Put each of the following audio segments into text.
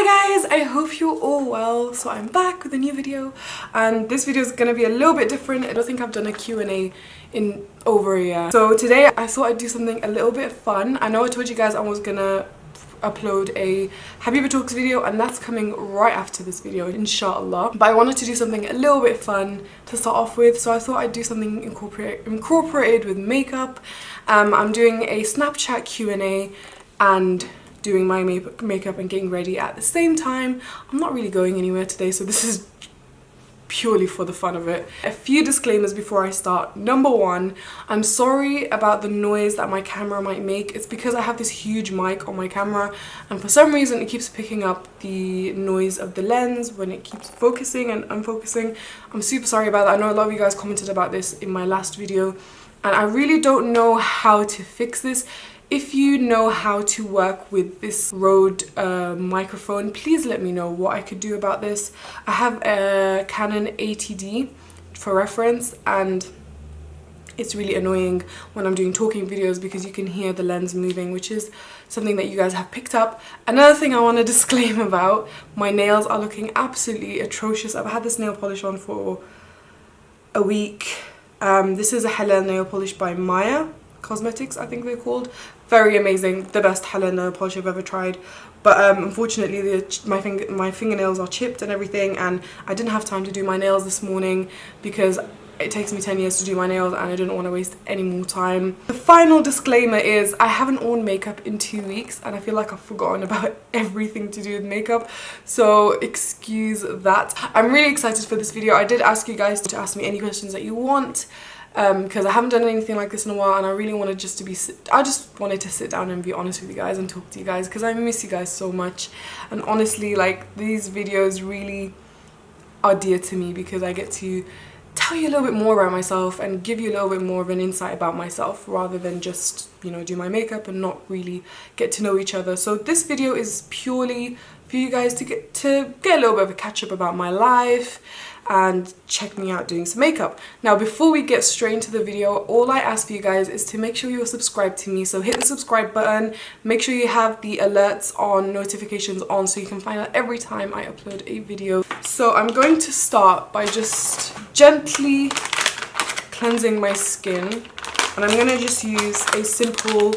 Hi guys, I hope you're all well. So I'm back with a new video, and this video is going to be a little bit different. I don't think I've done a Q&A in over a year. So today I thought I'd do something a little bit fun. I know I told you guys I was going to upload a Habiba Talks video, and that's coming right after this video, inshallah. But I wanted to do something a little bit fun to start off with, so I thought I'd do something incorporated with makeup. I'm doing a Snapchat Q&A and doing my makeup and getting ready at the same time. I'm not really going anywhere today, so this is purely for the fun of it. A few disclaimers before I start. Number one, I'm sorry about the noise that my camera might make. It's because I have this huge mic on my camera, and for some reason it keeps picking up the noise of the lens when it keeps focusing and unfocusing. I'm super sorry about that. I know a lot of you guys commented about this in my last video, and I really don't know how to fix this. If you know how to work with this Rode microphone, please let me know what I could do about this. I have a Canon 80D for reference, and it's really annoying when I'm doing talking videos because you can hear the lens moving, which is something that you guys have picked up. Another thing I want to disclaim about, my nails are looking absolutely atrocious. I've had this nail polish on for a week. This is a Halal nail polish by Maya Cosmetics, I think they're called. Very amazing, the best Halal nail polish I've ever tried. But unfortunately my fingernails are chipped and everything, and I didn't have time to do my nails this morning because it takes me 10 years to do my nails and I didn't want to waste any more time. The final disclaimer is I haven't worn makeup in 2 weeks, and I feel like I've forgotten about everything to do with makeup, so excuse that. I'm really excited for this video. I did ask you guys to ask me any questions that you want, because I haven't done anything like this in a while, and I really wanted I just wanted to sit down and be honest with you guys and talk to you guys, because I miss you guys so much. And honestly, like, these videos really are dear to me because I get to tell you a little bit more about myself and give you a little bit more of an insight about myself, rather than just, you know, do my makeup and not really get to know each other. So this video is purely for you guys to get a little bit of a catch up about my life and check me out doing some makeup. Now, before we get straight into the video, all I ask for you guys is to make sure you're subscribed to me. So hit the subscribe button, make sure you have the alerts on, notifications on, so you can find out every time I upload a video. So I'm going to start by just gently cleansing my skin, and I'm gonna just use a simple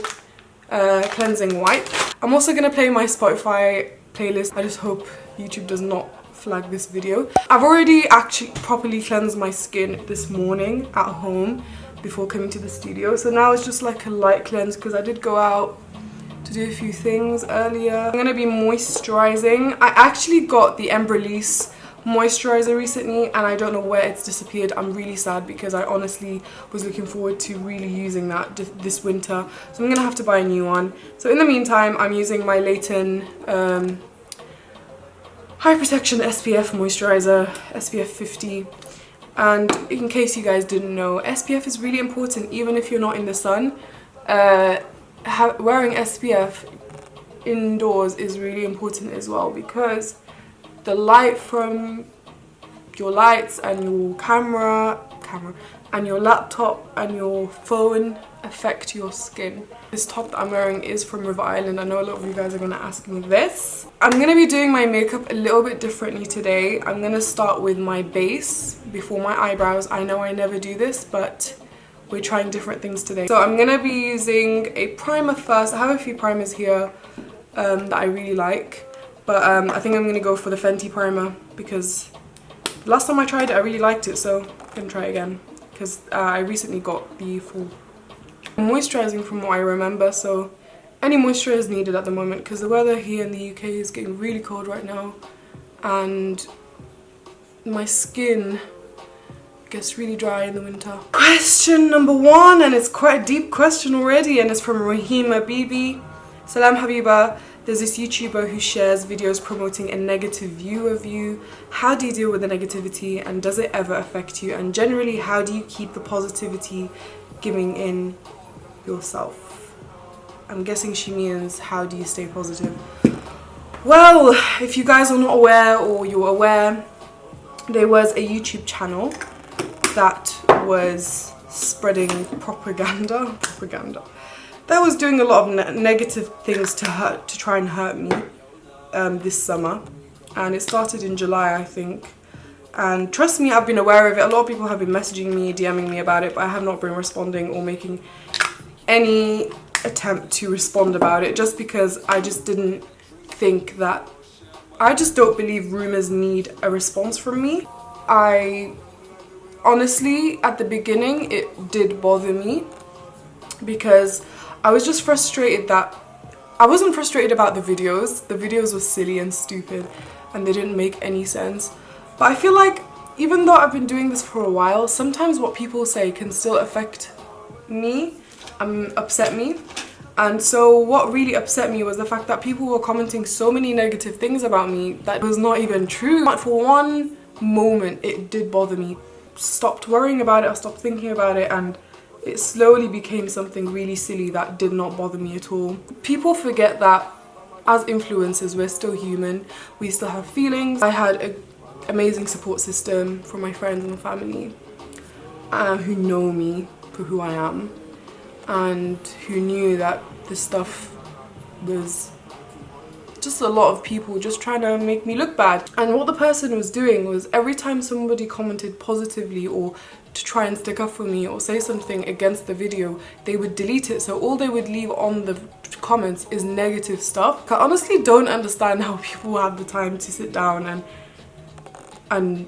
cleansing wipe. I'm also gonna play my Spotify playlist. I just hope YouTube does not flag this video. I've already actually properly cleansed my skin this morning at home before coming to the studio, so now it's just like a light cleanse because I did go out to do a few things earlier. I'm gonna be moisturizing. I actually got the Embryolisse moisturizer recently, and I don't know where it's disappeared. I'm really sad because I honestly was looking forward to really using that this winter, so I'm gonna have to buy a new one. So in the meantime, I'm using my Layton High Protection SPF moisturizer, SPF 50. And in case you guys didn't know, SPF is really important even if you're not in the sun. Wearing SPF indoors is really important as well, because the light from your lights and your camera and your laptop and your phone affect your skin. This top that I'm wearing is from River Island. I know a lot of you guys are going to ask me this. I'm going to be doing my makeup a little bit differently today. I'm going to start with my base before my eyebrows. I know I never do this, but we're trying different things today. So I'm going to be using a primer first. I have a few primers here that I really like, but I think I'm going to go for the Fenty primer because last time I tried it I really liked it, so I'm going to try it again because I recently got the full moisturizing from what I remember. So any moisturizer is needed at the moment because the weather here in the UK is getting really cold right now, and my skin gets really dry in the winter. Question number one, and it's quite a deep question already, and it's from Rahima Bibi. Salam Habiba, there's this YouTuber who shares videos promoting a negative view of you. How do you deal with the negativity, and does it ever affect you? And generally, how do you keep the positivity giving in yourself? I'm guessing she means how do you stay positive. Well, if you guys are not aware, or you're aware, there was a YouTube channel that was spreading propaganda that was doing a lot of negative things to try and hurt me. this summer, and it started in July, I think. And trust me, I've been aware of it. A lot of people have been messaging me, DMing me about it, but I have not been responding or making any attempt to respond about it, just because I just didn't think that, I just don't believe rumors need a response from me. I honestly, at the beginning, it did bother me because I was just frustrated that, I wasn't frustrated about the videos were silly and stupid and they didn't make any sense. But I feel like even though I've been doing this for a while, sometimes what people say can still affect me and upset me. And so what really upset me was the fact that people were commenting so many negative things about me that was not even true. But for one moment, it did bother me. Stopped worrying about it, I stopped thinking about it, and it slowly became something really silly that did not bother me at all. People forget that as influencers, we're still human. We still have feelings. I had an amazing support system from my friends and family who know me for who I am and who knew that this stuff was just a lot of people just trying to make me look bad. And what the person was doing was every time somebody commented positively or to try and stick up for me or say something against the video, they would delete it. So all they would leave on the comments is negative stuff. I honestly don't understand how people have the time to sit down and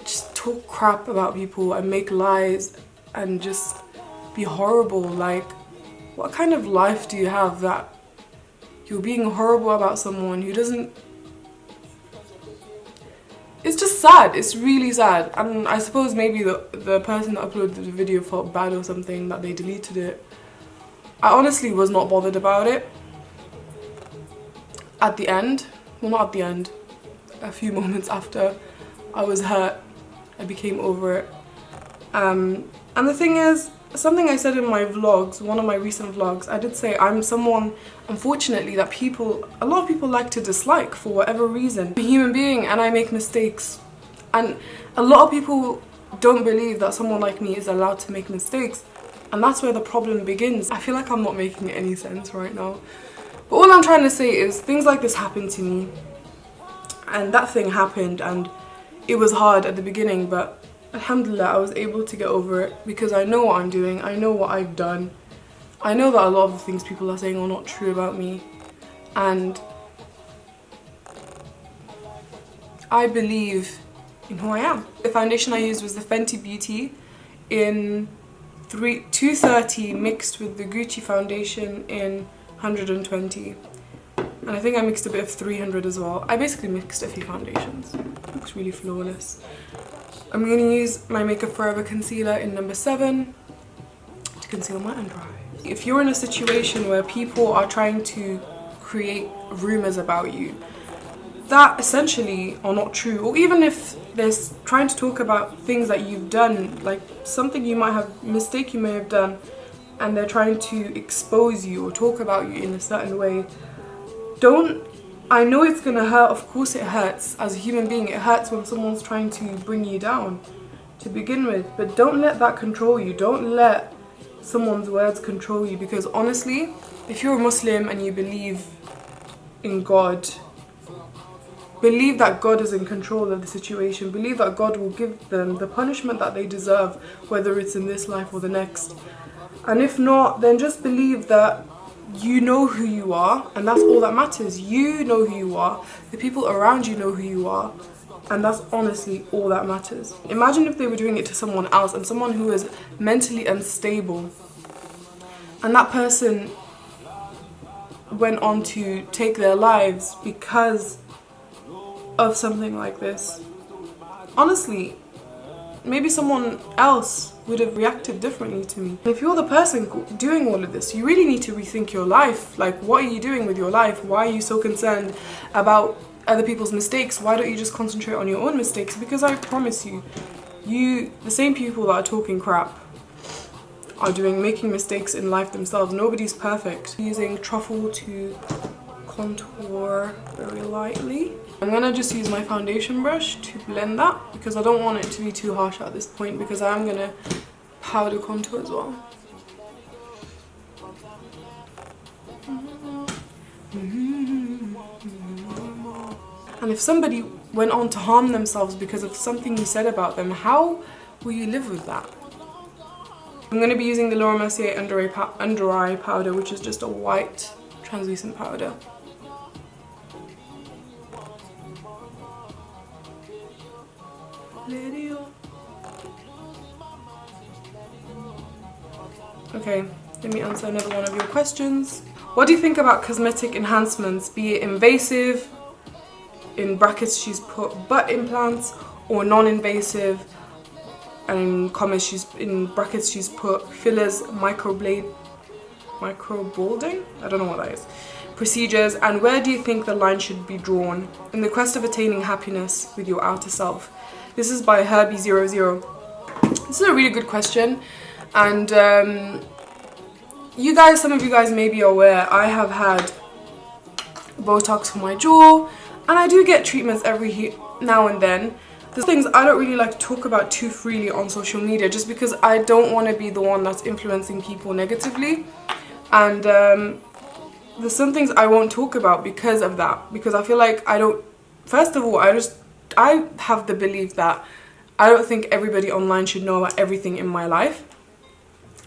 just talk crap about people and make lies and just be horrible. Like, what kind of life do you have that you're being horrible about someone who doesn't... It's just sad. It's really sad. And I suppose maybe the person that uploaded the video felt bad or something that they deleted it. I honestly was not bothered about it. At the end, well, not at the end, a few moments after, I was hurt. I became over it. And the thing is, something I said in my vlogs, one of my recent vlogs, I did say I'm someone, unfortunately, that a lot of people like to dislike for whatever reason. I'm a human being and I make mistakes. And a lot of people don't believe that someone like me is allowed to make mistakes. And that's where the problem begins. I feel like I'm not making any sense right now. But all I'm trying to say is things like this happened to me. And that thing happened and it was hard at the beginning, but alhamdulillah, I was able to get over it because I know what I'm doing, I know what I've done. I know that a lot of the things people are saying are not true about me. And I believe in who I am. The foundation I used was the Fenty Beauty in 230 mixed with the Gucci foundation in 120. And I think I mixed a bit of 300 as well. I basically mixed a few foundations. It looks really flawless. I'm going to use my Makeup Forever concealer in number 7 to conceal my under eye. If you're in a situation where people are trying to create rumors about you that essentially are not true, or even if they're trying to talk about things that you've done, like something mistake you may have done, and they're trying to expose you or talk about you in a certain way, I know it's gonna hurt, of course it hurts. As a human being, it hurts when someone's trying to bring you down to begin with, but don't let that control you. Don't let someone's words control you, because honestly, if you're a Muslim and you believe in God, believe that God is in control of the situation, believe that God will give them the punishment that they deserve, whether it's in this life or the next. And if not, then just believe that you know who you are, and that's all that matters. You know who you are, the people around you know who you are, and that's honestly all that matters. Imagine if they were doing it to someone else, and someone who is mentally unstable, and that person went on to take their lives because of something like this. Honestly, maybe someone else would have reacted differently to me. If you're the person doing all of this, you really need to rethink your life. Like, what are you doing with your life? Why are you so concerned about other people's mistakes? Why don't you just concentrate on your own mistakes? Because I promise you, the same people that are talking crap are making mistakes in life themselves. Nobody's perfect. Using truffle to contour very lightly. I'm gonna just use my foundation brush to blend that because I don't want it to be too harsh at this point, because I'm gonna powder contour as well. And if somebody went on to harm themselves because of something you said about them, how will you live with that? I'm going to be using the Laura Mercier under eye powder, which is just a white translucent powder. Okay, let me answer another one of your questions. What do you think about cosmetic enhancements, be it invasive, in brackets she's put butt implants, or non-invasive, and in comments in brackets she's put fillers, microblading, I don't know what that is, procedures, and where do you think the line should be drawn in the quest of attaining happiness with your outer self? This is by Herbie00. This is a really good question, and some of you guys may be aware, I have had Botox for my jaw, and I do get treatments every now and then. There's things I don't really like to talk about too freely on social media, just because I don't want to be the one that's influencing people negatively, and there's some things I won't talk about because of that, because I feel like first of all, I have the belief that I don't think everybody online should know about everything in my life,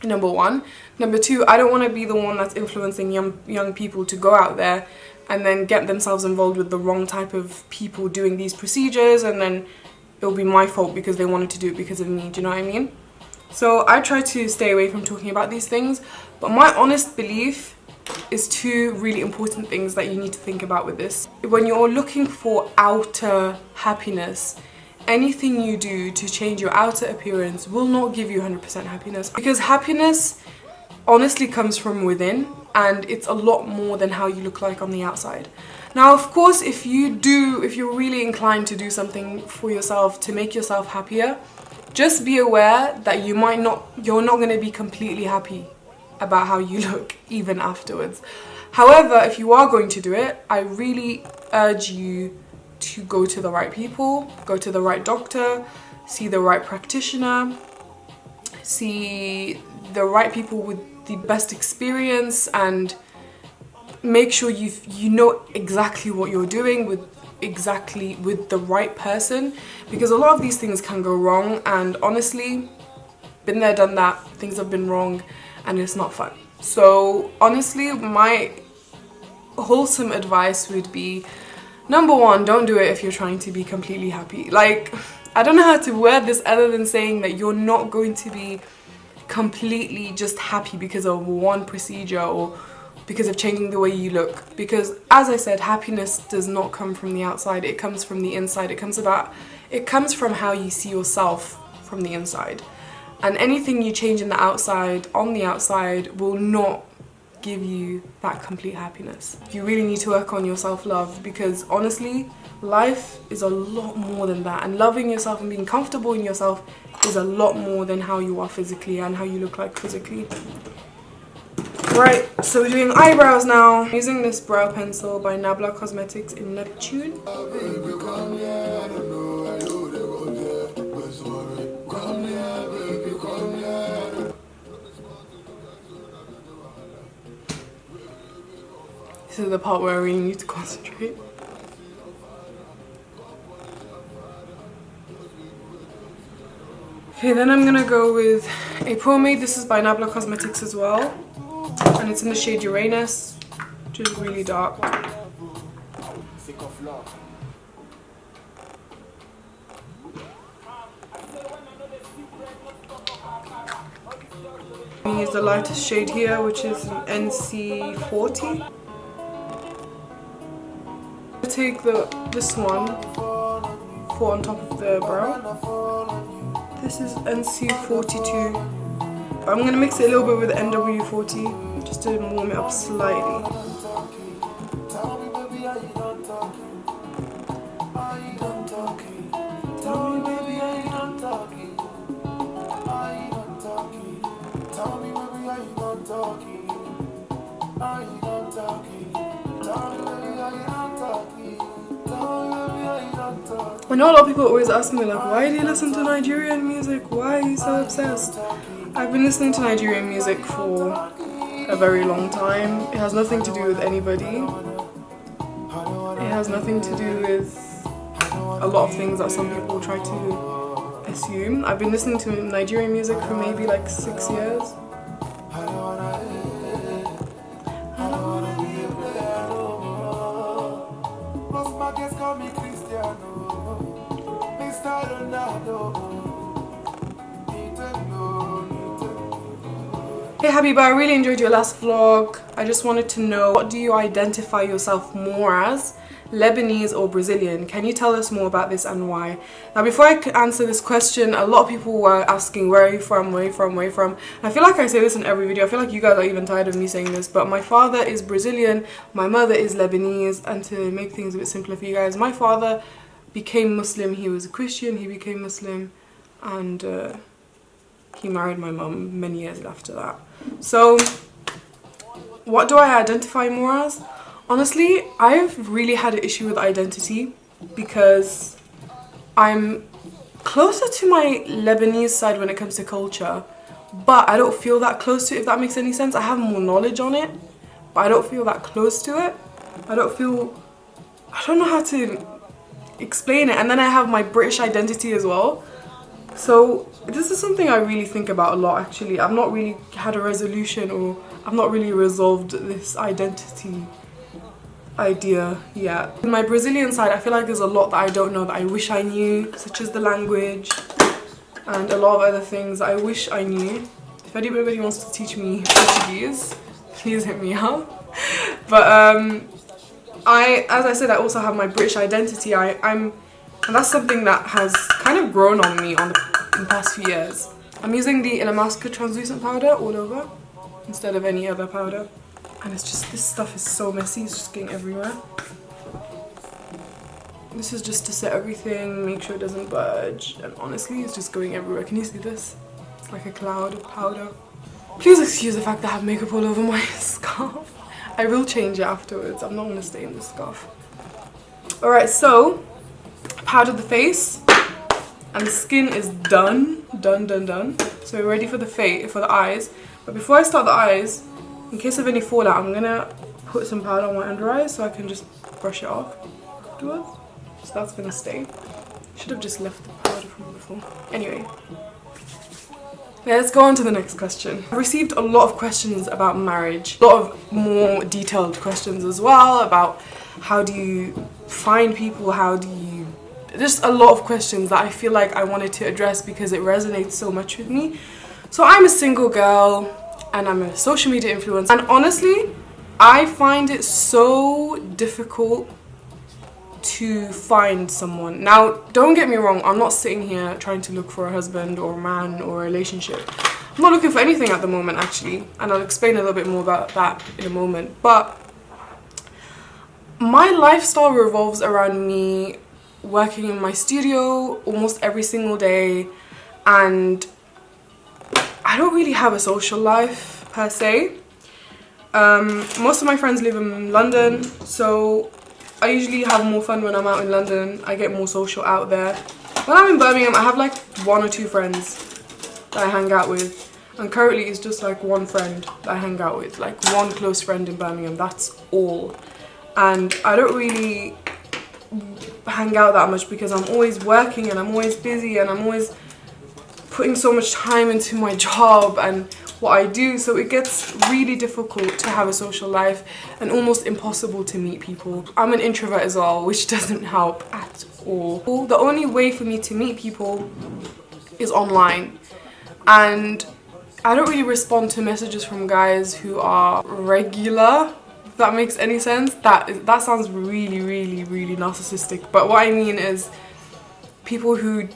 number one. Number two, I don't want to be the one that's influencing young people to go out there and then get themselves involved with the wrong type of people doing these procedures, and then it'll be my fault because they wanted to do it because of me, do you know what I mean? So I try to stay away from talking about these things, but my honest belief is two really important things that you need to think about with this. When you're looking for outer happiness, anything you do to change your outer appearance will not give you 100% happiness, because happiness honestly comes from within, and it's a lot more than how you look like on the outside. Now, of course, if you're really inclined to do something for yourself to make yourself happier, just be aware that you're not going to be completely happy about how you look even afterwards. However, if you are going to do it, I really urge you to go to the right people, go to the right doctor, see the right practitioner, see the right people with the best experience, and make sure you know exactly what you're doing with the right person, because a lot of these things can go wrong, and honestly, been there, done that, things have been wrong, and it's not fun. So honestly, my wholesome advice would be, number one, don't do it if you're trying to be completely happy. Like, I don't know how to word this other than saying that you're not going to be completely just happy because of one procedure or because of changing the way you look, because as I said, happiness does not come from the outside, it comes from the inside. It comes from how you see yourself from the inside, and anything you change on the outside will not give you that complete happiness. You really need to work on your self-love, because honestly, life is a lot more than that, and loving yourself and being comfortable in yourself is a lot more than how you are physically and how you look like physically. Right, so we're doing eyebrows now. I'm using this brow pencil by Nabla Cosmetics in Neptune. This is the part where I really need to concentrate. Okay, then I'm gonna go with a pomade. This is by Nabla Cosmetics as well, and it's in the shade Uranus, which is really dark. I use the lightest shade here, which is an NC40. I take this one for on top of the brow. This is NC42. I'm going to mix it a little bit with NW40 just to warm it up slightly. I know a lot of people always ask me, like, why do you listen to Nigerian music? Why are you so obsessed? I've been listening to Nigerian music for a very long time. It has nothing to do with anybody. It has nothing to do with a lot of things that some people try to assume. I've been listening to Nigerian music for maybe like 6 years. Hey Habiba, I really enjoyed your last vlog. I just wanted to know, what do you identify yourself more as? Lebanese or Brazilian? Can you tell us more about this and why? Now before I could answer this question, a lot of people were asking, where are you from, where are you from, where are you from? And I feel like I say this in every video. I feel like you guys are even tired of me saying this, but my father is Brazilian, my mother is Lebanese, and to make things a bit simpler for you guys, my father became Muslim. He was a Christian, he became Muslim, and he married my mum many years after that. So what do I identify more as? Honestly, I've really had an issue with identity because I'm closer to my Lebanese side when it comes to culture, but I don't feel that close to it, if that makes any sense. I have more knowledge on it, but I don't feel that close to it. I don't know how to explain it. And then I have my British identity as well. So this is something I really think about a lot, actually. I've not really had a resolution, or I've not really resolved this identity idea yet. In my Brazilian side, I feel like there's a lot that I don't know that I wish I knew, such as the language and a lot of other things that I wish I knew. If anybody wants to teach me Portuguese, please hit me up. But as I said, I also have my British identity. And that's something that has kind of grown on me in the past few years. I'm using the Illamasqua translucent powder all over instead of any other powder. And it's just, this stuff is so messy, it's just getting everywhere. This is just to set everything, make sure it doesn't budge. And honestly, it's just going everywhere. Can you see this? It's like a cloud of powder. Please excuse the fact that I have makeup all over my scarf. I will change it afterwards. I'm not going to stay in this scarf. Alright, so powdered the face and the skin is done. So we're ready for the eyes. But before I start the eyes, in case of any fallout, I'm gonna put some powder on my under eyes so I can just brush it off afterwards. So that's gonna stay. Should have just left the powder from before. Anyway, let's go on to the next question. I've received a lot of questions about marriage, a lot of more detailed questions as well about how do you find people, just a lot of questions that I feel like I wanted to address because it resonates so much with me. So I'm a single girl and I'm a social media influencer, and honestly I find it so difficult to find someone. Now don't get me wrong, I'm not sitting here trying to look for a husband or a man or a relationship. I'm not looking for anything at the moment, actually, and I'll explain a little bit more about that in a moment. But my lifestyle revolves around me working in my studio almost every single day, and I don't really have a social life per se. Most of my friends live in London, so I usually have more fun when I'm out in London. I get more social out there. When I'm in Birmingham, I have like 1 or 2 friends that I hang out with, and currently it's just like one friend that I hang out with, like one close friend in Birmingham, that's all. And I don't really hang out that much because I'm always working and I'm always busy and I'm always putting so much time into my job and what I do, so it gets really difficult to have a social life and almost impossible to meet people. I'm an introvert as well, which doesn't help at all. The only way for me to meet people is online, and I don't really respond to messages from guys who are regular, if that makes any sense. That sounds really narcissistic, but what I mean is people who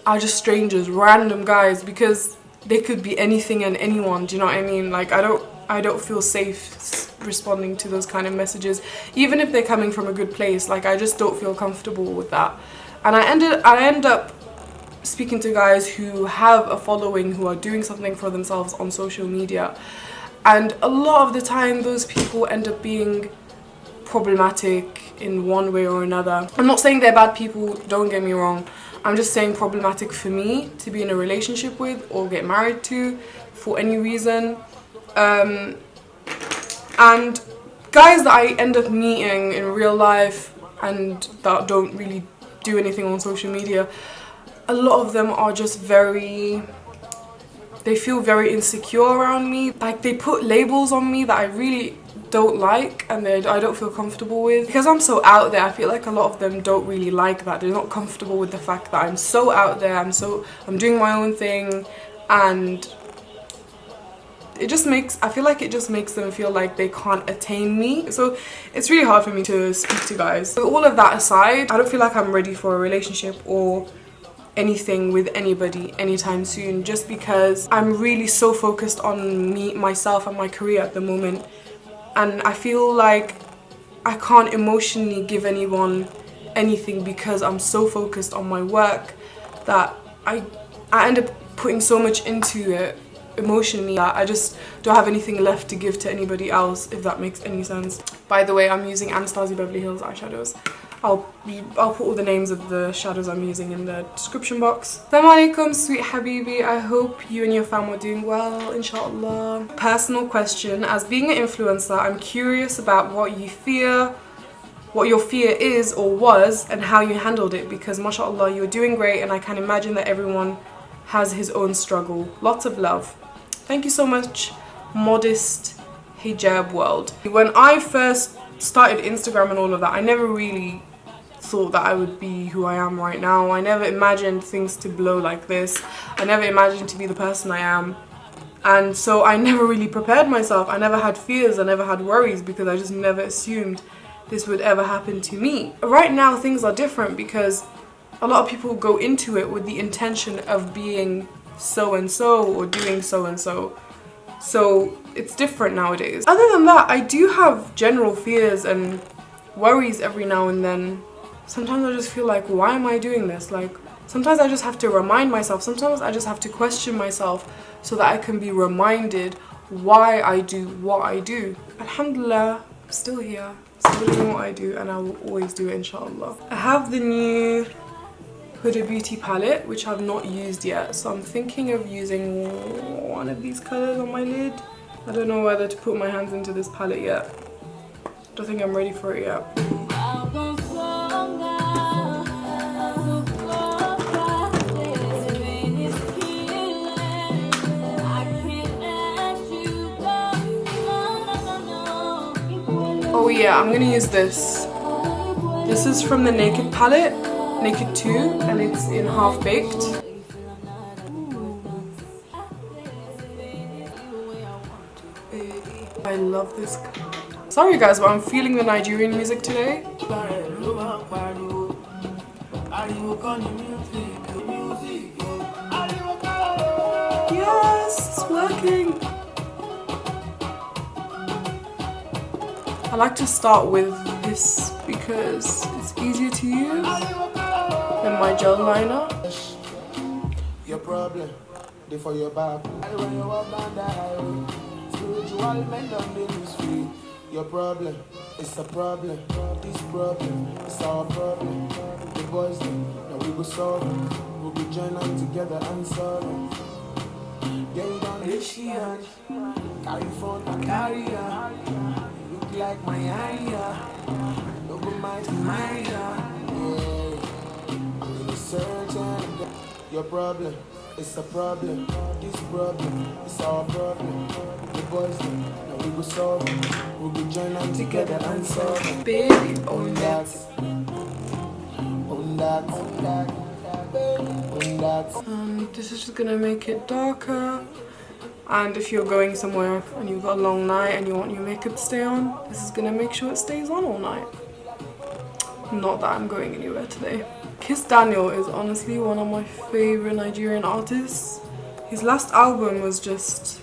are just strangers, random guys, because they could be anything and anyone, do you know what I mean? Like I don't feel safe responding to those kind of messages, even if they're coming from a good place. Like I just don't feel comfortable with that. And I end up speaking to guys who have a following, who are doing something for themselves on social media, and a lot of the time those people end up being problematic in one way or another. I'm not saying they're bad people, don't get me wrong. I'm just saying problematic for me to be in a relationship with or get married to for any reason. And guys that I end up meeting in real life and that don't really do anything on social media, a lot of them are just they feel very insecure around me. Like, they put labels on me that I really don't like and I don't feel comfortable with. Because I'm so out there, I feel like a lot of them don't really like that. They're not comfortable with the fact that I'm so out there, I'm doing my own thing, and it just makes, I feel like it just makes them feel like they can't attain me. So it's really hard for me to speak to guys. So all of that aside, I don't feel like I'm ready for a relationship or anything with anybody anytime soon, just because I'm really so focused on myself and my career at the moment, and I feel like I can't emotionally give anyone anything because I'm so focused on my work that I end up putting so much into it emotionally that I just don't have anything left to give to anybody else, if that makes any sense. By the way, I'm using Anastasia Beverly Hills eyeshadows. I'll put all the names of the shadows I'm using in the description box. Assalamu alaikum, sweet habibi. I hope you and your fam are doing well, inshallah. Personal question: as being an influencer, I'm curious about what your fear is or was, and how you handled it, because mashallah, you're doing great, and I can imagine that everyone has his own struggle. Lots of love. Thank you so much, Modest Hijab World. When I first started Instagram and all of that, I never really thought that I would be who I am right now. I never imagined things to blow like this. I never imagined to be the person I am. And so I never really prepared myself. I never had fears, I never had worries, because I just never assumed this would ever happen to me. Right now things are different because a lot of people go into it with the intention of being so-and-so or doing so-and-so. So it's different nowadays. Other than that, I do have general fears and worries every now and then. Sometimes I just feel like, why am I doing this? Like, sometimes I just have to remind myself. Sometimes I just have to question myself so that I can be reminded why I do what I do. Alhamdulillah, I'm still here, still doing what I do, and I will always do it, inshallah. I have the new Huda Beauty palette, which I've not used yet, so I'm thinking of using one of these colours on my lid. I don't know whether to put my hands into this palette yet. Don't think I'm ready for it yet. Oh yeah, I'm gonna use this. This is from the Naked palette. Naked 2, and it's in Half Baked. I love this. Sorry guys, but I'm feeling the Nigerian music today. Yes, it's working. I like to start with this because it's easier to use than my gel liner. Your problem, they for your back. Spiritual men don't be free. Your problem, it's a problem. This problem, it's our problem. The boys, now we will solve it. We'll be joining together and solve it. They don't Asian, carry phone, carry look like my area. Look at my area. I'm in a certain. Your problem, it's a problem. This problem, it's our problem. The boys, now we will solve it. We'll be joining together and solve it. Baby, own that. Own that. Own that. Own that. This is just gonna make it darker. And if you're going somewhere and you've got a long night and you want your makeup to stay on, this is gonna make sure it stays on all night. Not that I'm going anywhere today. Kiss Daniel is honestly one of my favorite Nigerian artists. His last album was just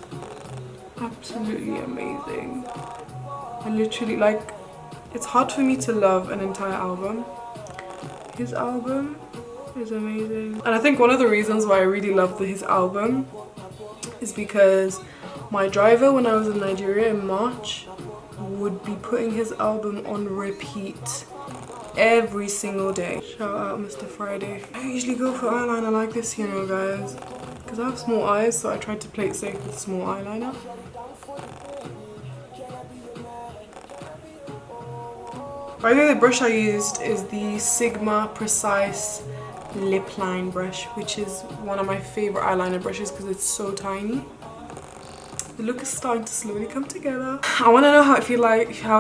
absolutely amazing. I literally, like, it's hard for me to love an entire album. His album is amazing. And I think one of the reasons why I really love his album is because my driver, when I was in Nigeria in March, would be putting his album on repeat every single day. Shout out Mr. Friday. I usually go for eyeliner like this, you know guys, because I have small eyes, so I tried to play it safe with small eyeliner. By the way, the brush I used is the Sigma Precise Lip Line brush, which is one of my favorite eyeliner brushes because it's so tiny. The look is starting to slowly come together. I want to know how it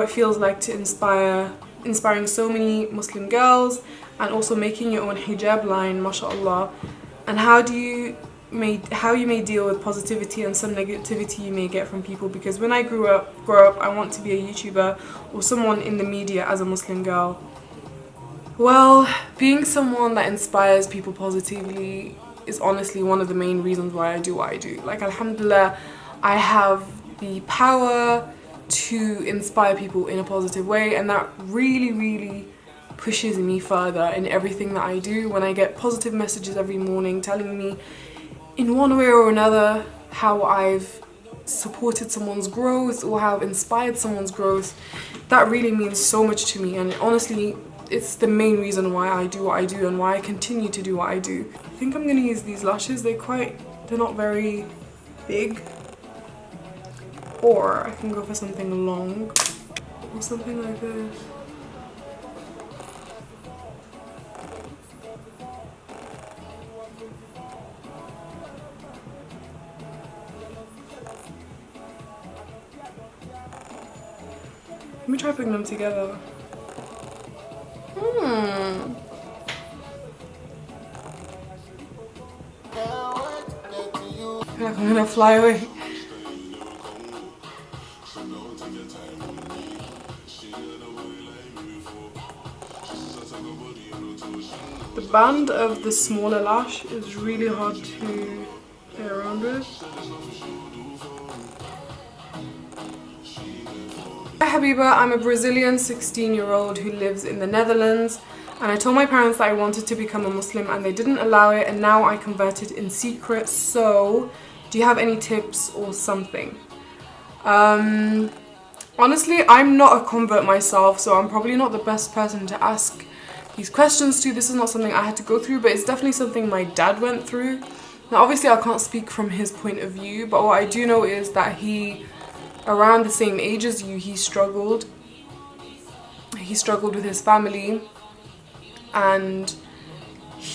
feels like to inspiring so many Muslim girls, and also making your own hijab line, mashallah, and how you may deal with positivity and some negativity you may get from people. Because when I grow up, I want to be a YouTuber or someone in the media as a Muslim girl. Well, being someone that inspires people positively is honestly one of the main reasons why I do what I do. Like, alhamdulillah, I have the power to inspire people in a positive way, and that really pushes me further in everything that I do. When I get positive messages every morning telling me in one way or another how I've supported someone's growth or how I've inspired someone's growth, that really means so much to me, and honestly it's the main reason why I do what I do and why I continue to do what I do. I think I'm gonna use these lashes. They're not very big. Or I can go for something long or something like this. Let me try putting them together. I feel like I'm gonna fly away. The band of the smaller lash is really hard to play around with. Hi Habiba, I'm a Brazilian 16-year-old who lives in the Netherlands, and I told my parents that I wanted to become a Muslim and they didn't allow it, and now I converted in secret. So do you have any tips or something? Honestly, I'm not a convert myself, so I'm probably not the best person to ask these questions to. This is not something I had to go through, but it's definitely something my dad went through. Now obviously I can't speak from his point of view, but what I do know is that he, around the same age as you, he struggled with his family, and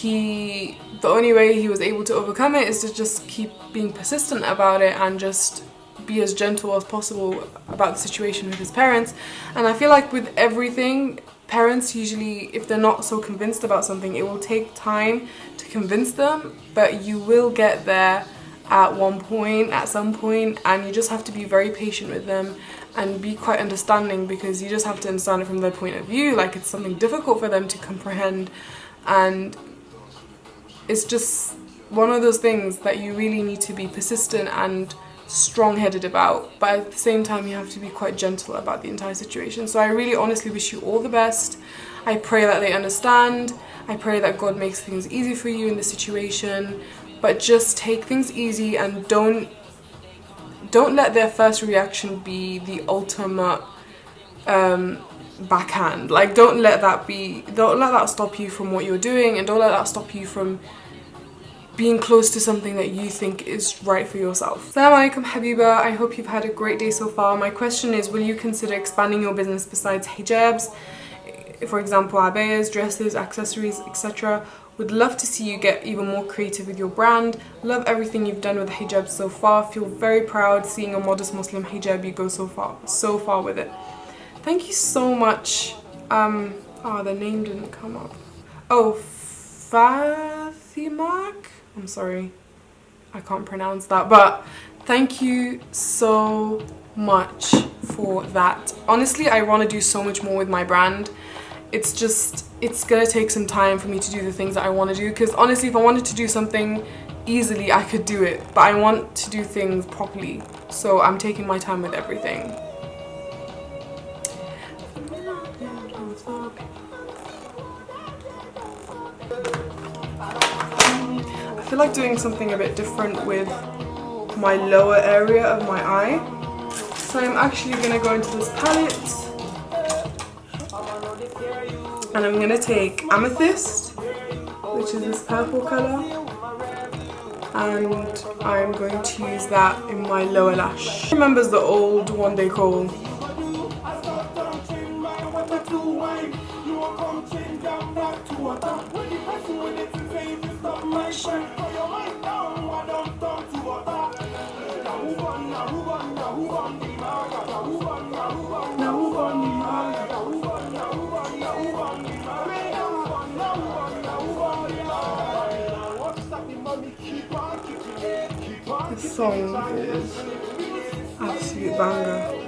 the only way he was able to overcome it is to just keep being persistent about it and just be as gentle as possible about the situation with his parents. And I feel like with everything, parents usually, if they're not so convinced about something, it will take time to convince them, but you will get there at some point, and you just have to be very patient with them and be quite understanding, because you just have to understand it from their point of view. Like, it's something difficult for them to comprehend, and it's just one of those things that you really need to be persistent and strong-headed about, but at the same time you have to be quite gentle about the entire situation. So I really honestly wish you all the best. I pray that they understand. I pray that God makes things easy for you in this situation, but just take things easy and don't let their first reaction be the ultimate backhand. Like, don't let that stop you from what you're doing, and don't let that stop you from being close to something that you think is right for yourself. Assalamu alaikum Habiba, I hope you've had a great day so far. My question is, will you consider expanding your business besides hijabs? For example, abayas, dresses, accessories, etc. Would love to see you get even more creative with your brand. Love everything you've done with hijab so far. Feel very proud seeing a modest Muslim hijab you go so far with it. Thank you so much. The name didn't come up. Oh, Fathimak? I'm sorry, I can't pronounce that, but thank you so much for that. Honestly, I want to do so much more with my brand. It's gonna take some time for me to do the things that I want to do, because honestly, if I wanted to do something easily, I could do it, but I want to do things properly, so I'm taking my time with everything. I feel like doing something a bit different with my lower area of my eye. So I'm actually going to go into this palette, and I'm going to take Amethyst, which is this purple colour, and I'm going to use that in my lower lash. It remembers the old one they call song is absolute banger.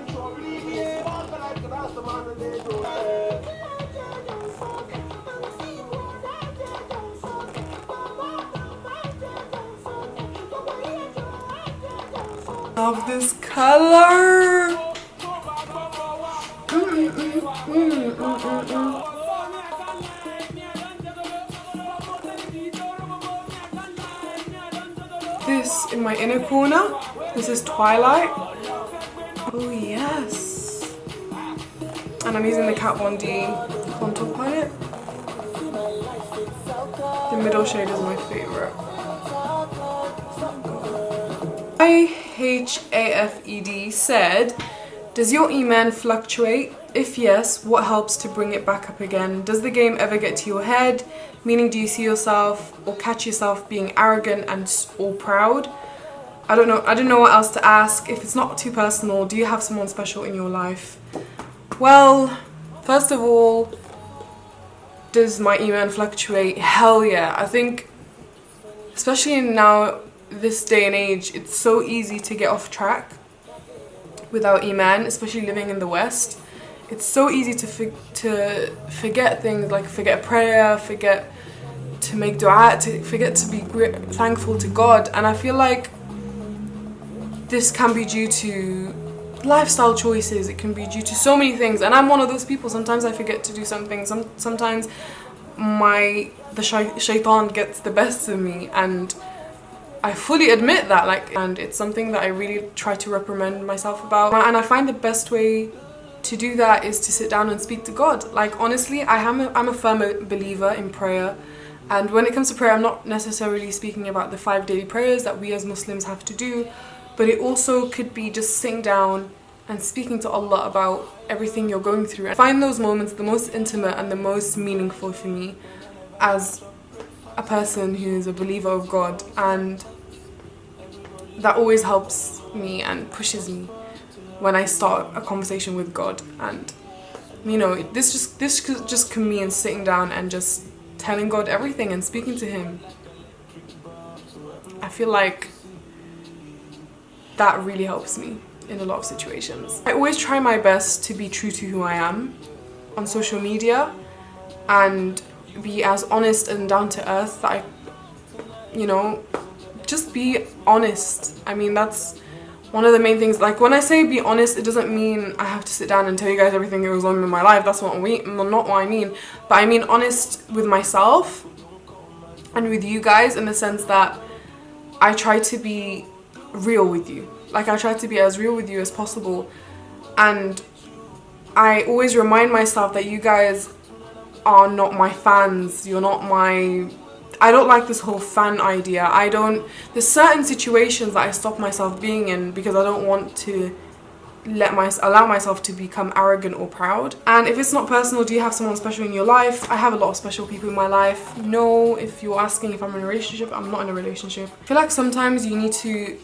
Love this color. This in my inner corner. This is Twilight. Oh yes. And I'm using the Kat Von D contour palette. The middle shade is my favorite. IHAFED said, does your Iman fluctuate? If yes, what helps to bring it back up again? Does the game ever get to your head? Meaning, do you see yourself or catch yourself being arrogant and or proud? I don't know what else to ask. If it's not too personal, do you have someone special in your life? Well, first of all, does my Iman fluctuate? Hell yeah. I think, especially in now, this day and age, it's so easy to get off track without Iman, especially living in the West. It's so easy to forget things, like forget prayer, forget to make dua, to forget to be thankful to God. And I feel like this can be due to lifestyle choices. It can be due to so many things, and I'm one of those people. Sometimes I forget to do something. Sometimes the shaitan gets the best of me, and I fully admit that, and it's something that I really try to reprimand myself about. And I find the best way to do that is to sit down and speak to God. Like, honestly, I'm a firm believer in prayer. And when it comes to prayer, I'm not necessarily speaking about the 5 daily prayers that we as Muslims have to do, but it also could be just sitting down and speaking to Allah about everything you're going through. I find those moments the most intimate and the most meaningful for me as a person who is a believer of God, and that always helps me and pushes me when I start a conversation with God. And you know, this just can mean sitting down and just telling God everything and speaking to Him. I feel like that really helps me in a lot of situations. I always try my best to be true to who I am on social media and be as honest and down to earth that just be honest. I mean, that's one of the main things. Like, when I say be honest, it doesn't mean I have to sit down and tell you guys everything that goes on in my life. That's not what I mean. But I mean honest with myself and with you guys, in the sense that I try to be real with you. Like, I try to be as real with you as possible. And I always remind myself that you guys are not my fans. You're not my... I don't like this whole fan idea. There's certain situations that I stop myself being in because I don't want to allow myself to become arrogant or proud. And if it's not personal, do you have someone special in your life? I have a lot of special people in my life. No, if you're asking if I'm in a relationship, I'm not in a relationship. I feel like sometimes you need to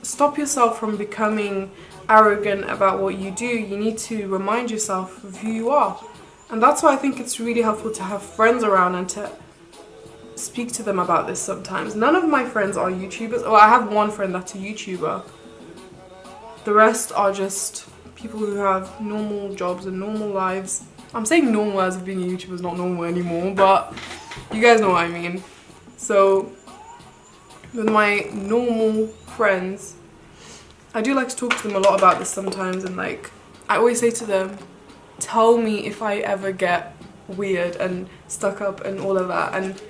stop yourself from becoming arrogant about what you do. You need to remind yourself of who you are. And that's why I think it's really helpful to have friends around and to speak to them about this sometimes. None of my friends are YouTubers. Well, I have one friend that's a YouTuber. The rest are just people who have normal jobs and normal lives. I'm saying normal as if being a YouTuber is not normal anymore, but you guys know what I mean. So with my normal friends, I do like to talk to them a lot about this sometimes, and like, I always say to them, tell me if I ever get weird and stuck up and all of that. And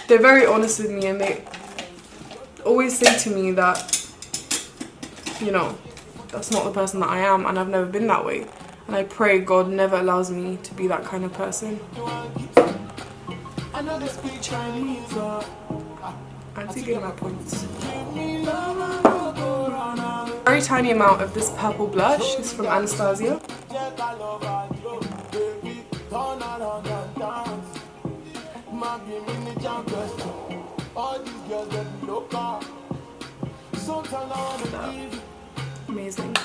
they're very honest with me, and they always say to me that, you know, that's not the person that I am, and I've never been that way. And I pray God never allows me to be that kind of person. I'm taking my points. Very tiny amount of this purple blush is from Anastasia. Amazing.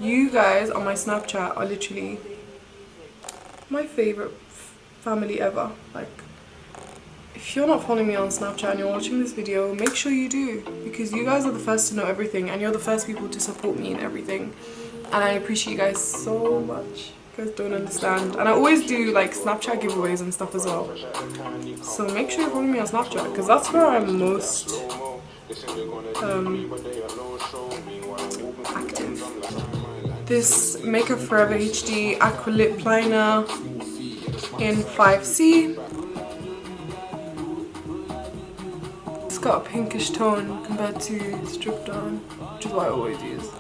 You guys on my Snapchat are literally my favorite family ever. Like, if you're not following me on Snapchat and you're watching this video, make sure you do, because you guys are the first to know everything and you're the first people to support me in everything, and I appreciate you guys so much. You guys don't understand. And I always do like Snapchat giveaways and stuff as well, so make sure you're following me on Snapchat, because that's where I'm most active. This Makeup Forever HD Aqua Lip Liner in 5C. It's got a pinkish tone compared to Strip Down, which is what I always use.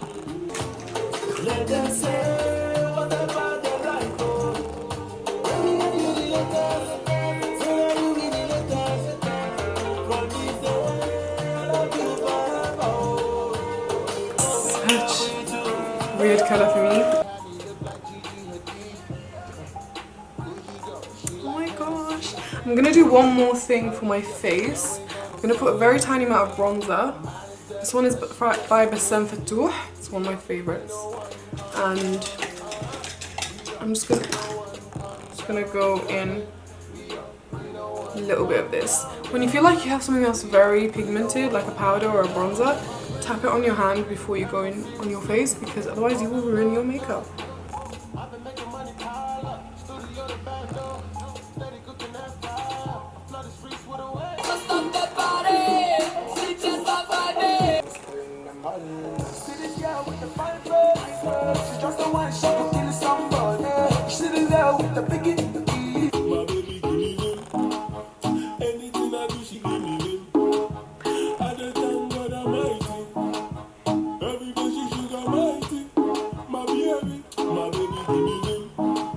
Such weird colour for me. Oh my gosh. I'm gonna do one more thing for my face. I'm gonna put a very tiny amount of bronzer. This one is by Bassem Fatouh. It's one of my favorites. And I'm just gonna go in a little bit of this. When you feel like you have something that's very pigmented, like a powder or a bronzer, tap it on your hand before you go in on your face, because otherwise you will ruin your makeup.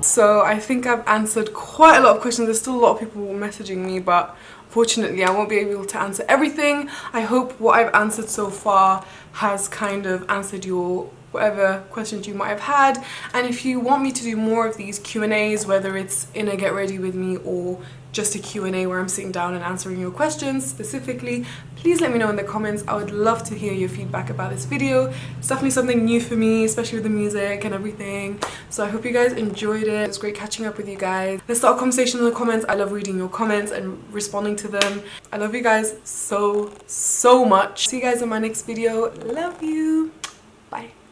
So I think I've answered quite a lot of questions. There's still a lot of people messaging me, but unfortunately I won't be able to answer everything. I hope what I've answered so far has kind of answered your whatever questions you might have had. And if you want me to do more of these Q&As, whether it's in a Get Ready With Me or just a Q&A where I'm sitting down and answering your questions specifically, please let me know in the comments. I would love to hear your feedback about this video. It's definitely something new for me, especially with the music and everything. So I hope you guys enjoyed it. It was great catching up with you guys. Let's start a conversation in the comments. I love reading your comments and responding to them. I love you guys so much. See you guys in my next video. Love you. Bye.